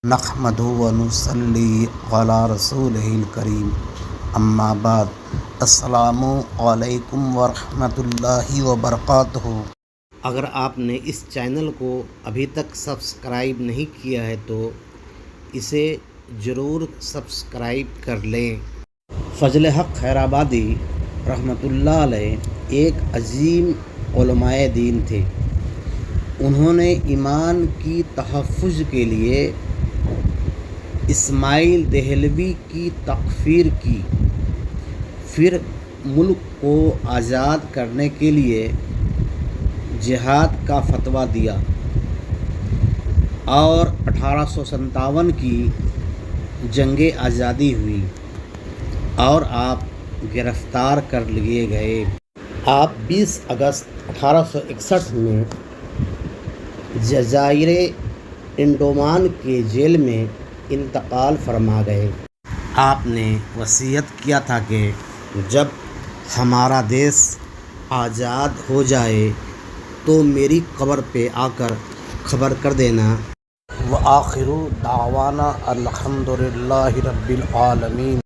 نحمدہ و نصلی علی رسولہ الکریم، اما بعد، السلام علیکم ورحمۃ اللہ وبرکاتہ۔ اگر آپ نے اس چینل کو ابھی تک سبسکرائب نہیں کیا ہے تو اسے ضرور سبسکرائب کر لیں۔ فضل حق خیرآبادی رحمۃ اللہ علیہ ایک عظیم علماء دین تھے۔ انہوں نے ایمان کی تحفظ کے لیے اسماعیل دہلوی کی تکفیر کی، پھر ملک کو آزاد کرنے کے لیے جہاد کا فتویٰ دیا اور 1857 کی جنگ آزادی ہوئی اور آپ گرفتار کر لیے گئے۔ آپ 20 اگست 1861 میں جزائر انڈمان کے جیل میں انتقال فرما گئے۔ آپ نے وصیت کیا تھا کہ جب ہمارا دیس آزاد ہو جائے تو میری قبر پہ آ کر خبر کر دینا۔ وآخر دعوانا الحمد للہ رب العالمین۔